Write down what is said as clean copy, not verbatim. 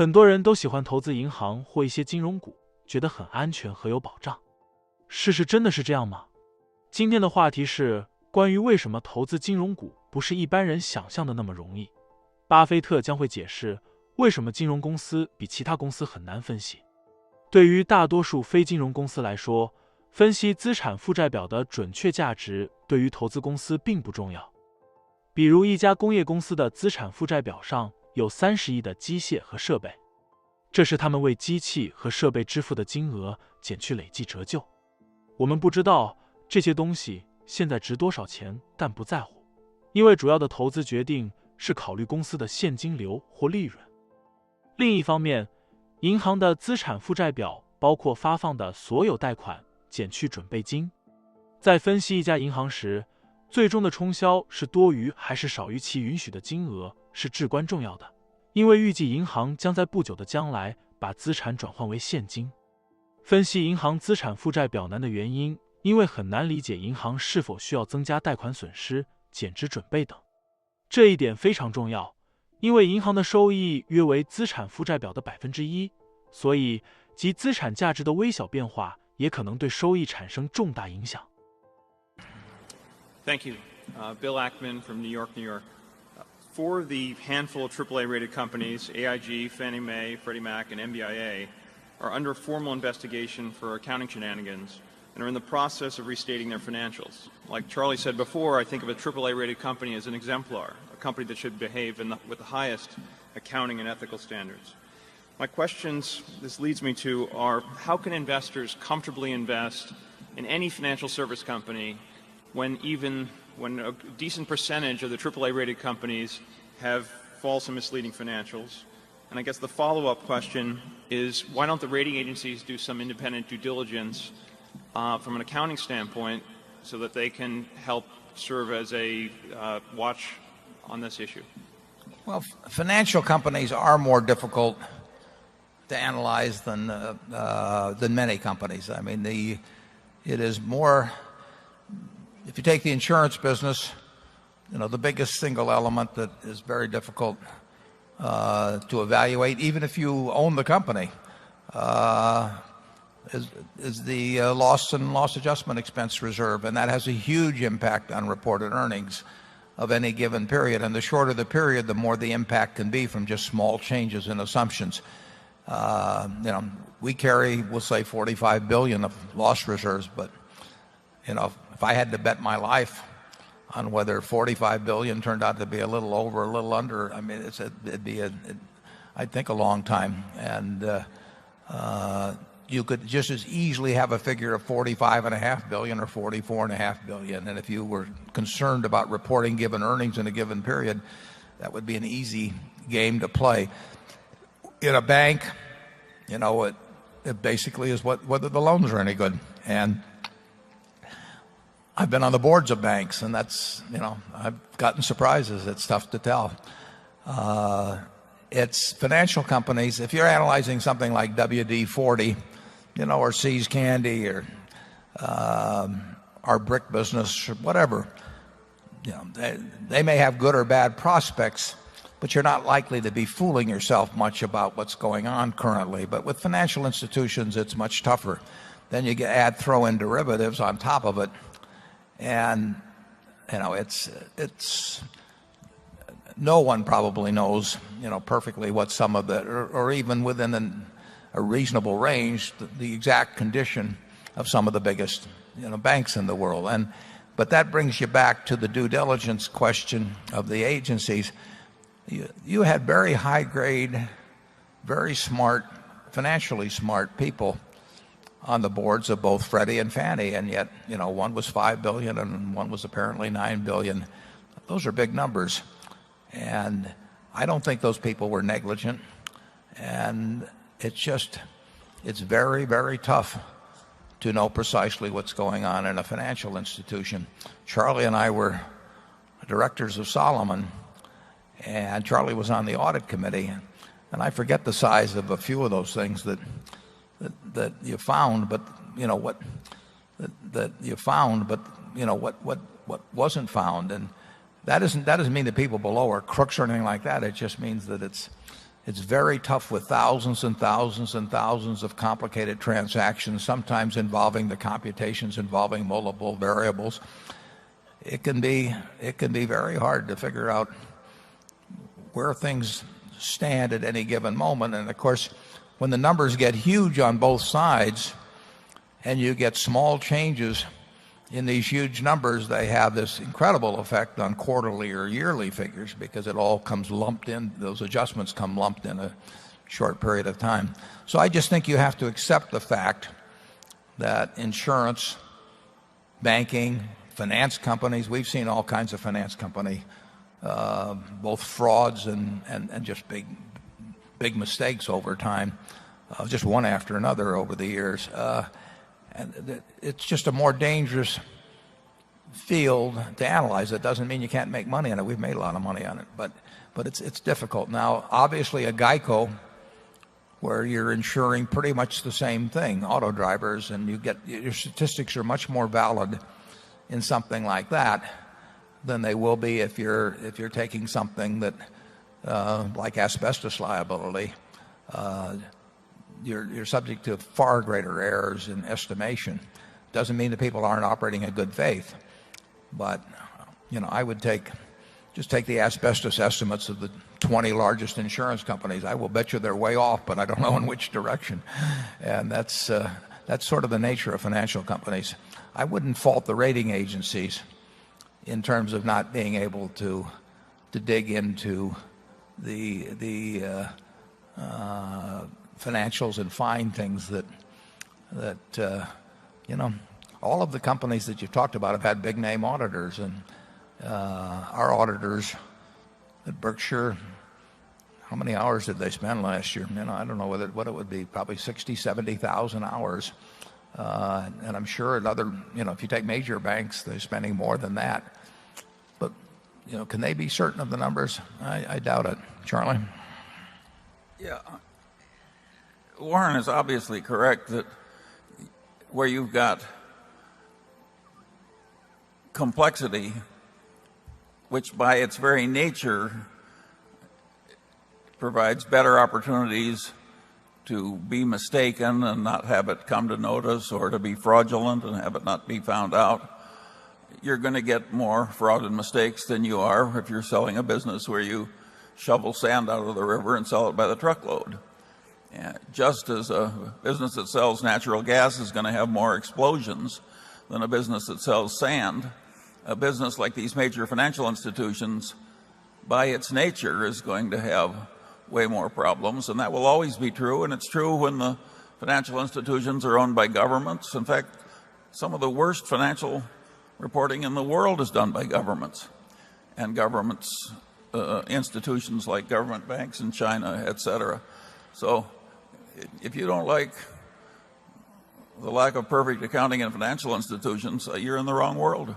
很多人都喜欢投资银行或一些金融股，觉得很安全和有保障。事实真的是这样吗？今天的话题是关于为什么投资金融股不是一般人想象的那么容易。巴菲特将会解释为什么金融公司比其他公司很难分析。对于大多数非金融公司来说，分析资产负债表的准确价值对于投资公司并不重要。比如一家工业公司的资产负债表上有30亿的机械和设备，这是他们为机器和设备支付的金额减去累计折旧。我们不知道这些东西现在值多少钱，但不在乎，因为主要的投资决定是考虑公司的现金流或利润。另一方面，银行的资产负债表包括发放的所有贷款减去准备金。在分析一家银行时，最终的冲销是多于还是少于其允许的金额是至关重要的，因为预计银行将在不久的将来把资产转换为现金。分析银行资产负债表难的原因，因为很难理解银行是否需要增加贷款损失、减值准备等。这一点非常重要，因为银行的收益约为资产负债表的1%，所以其资产价值的微小变化也可能对收益产生重大影响。Thank you. Bill Ackman from New York, New York. For the handful of AAA-rated companies, AIG, Fannie Mae, Freddie Mac, and MBIA are under formal investigation for accounting shenanigans and are in the process of restating their financials. Like Charlie said before, I think of a AAA-rated company as an exemplar, a company that should behave with the highest accounting and ethical standards. My questions this leads me to are, how can investors comfortably invest in any financial service company when a decent percentage of the AAA-rated companies have false and misleading financials? And I guess the follow-up question is, why don't the rating agencies do some independent due diligence from an accounting standpoint so that they can help serve as a watch on this issue? Well, financial companies are more difficult to analyze than many companies. I mean, it is more. If you take the insurance business, the biggest single element that is very difficult to evaluate, even if you own the company, is the loss and loss adjustment expense reserve, and that has a huge impact on reported earnings of any given period. And the shorter the period, the more the impact can be from just small changes in assumptions. We carry, we'll say, $45 billion of loss reserves, but if I had to bet my life on whether $45 billion turned out to be a little over, a little under, I mean, it'd be I'd think a long time. And you could just as easily have a figure of $45.5 billion or $44.5 billion. And if you were concerned about reporting given earnings in a given period, that would be an easy game to play. In a bank, it basically is whether the loans are any good. And I've been on the boards of banks, and that's, I've gotten surprises. It's tough to tell. It's financial companies. If you're analyzing something like WD-40, or See's Candy, or our brick business, or whatever, they may have good or bad prospects, but you're not likely to be fooling yourself much about what's going on currently. But with financial institutions, it's much tougher. Then you throw in derivatives on top of it. And it's no one probably knows perfectly what some of the or even within a reasonable range the exact condition of some of the biggest banks in the world. But that brings you back to the due diligence question of the agencies. You had very high grade, very smart, financially smart people on the boards of both Freddie and Fannie, and yet, one was $5 billion and one was apparently $9 billion. Those are big numbers, and I don't think those people were negligent. And it's very, very tough to know precisely what's going on in a financial institution. Charlie and I were directors of Solomon, and Charlie was on the audit committee, and I forget the size of a few of those things that you found, but what wasn't found. And that doesn't mean that people below are crooks or anything like that. It just means that It's very tough with thousands and thousands and thousands of complicated transactions, sometimes involving the computations involving multiple variables. It can be very hard to figure out where things stand at any given moment. And of course, when the numbers get huge on both sides and you get small changes in these huge numbers, they have this incredible effect on quarterly or yearly figures because it all comes lumped in. Those adjustments come lumped in a short period of time. So I just think you have to accept the fact that insurance, banking, finance companies, we've seen all kinds of finance company, both frauds and just big mistakes over time, just one after another over the years. And it's just a more dangerous field to analyze. It doesn't mean you can't make money on it. We've made a lot of money on it, but it's difficult. Now, obviously, a GEICO, where you're insuring pretty much the same thing, auto drivers, and your statistics are much more valid in something like that than they will be if you're taking something that like asbestos liability. You're subject to far greater errors in estimation. Doesn't mean that people aren't operating in good faith, but I would just take the asbestos estimates of the 20 largest insurance companies. I will bet you they're way off, but I don't know in which direction. And that's sort of the nature of financial companies. I wouldn't fault the rating agencies in terms of not being able to dig into the financials and find things that all of the companies that you've talked about have had big name auditors, and our auditors at Berkshire, how many hours did they spend last year? I don't know what it would be, probably 70,000 hours, and I'm sure another, if you take major banks, they're spending more than that. But can they be certain of the numbers? I doubt it. Charlie? Yeah. Warren is obviously correct that where you've got complexity, which by its very nature provides better opportunities to be mistaken and not have it come to notice, or to be fraudulent and have it not be found out, you're going to get more fraud and mistakes than you are if you're selling a business where you shovel sand out of the river and sell it by the truckload. Just as a business that sells natural gas is going to have more explosions than a business that sells sand, a business like these major financial institutions, by its nature, is going to have way more problems. And that will always be true. And it's true when the financial institutions are owned by governments. In fact, some of the worst financial reporting in the world is done by governments. And governments, institutions like government banks in China, etc. So if you don't like the lack of perfect accounting in financial institutions, you're in the wrong world.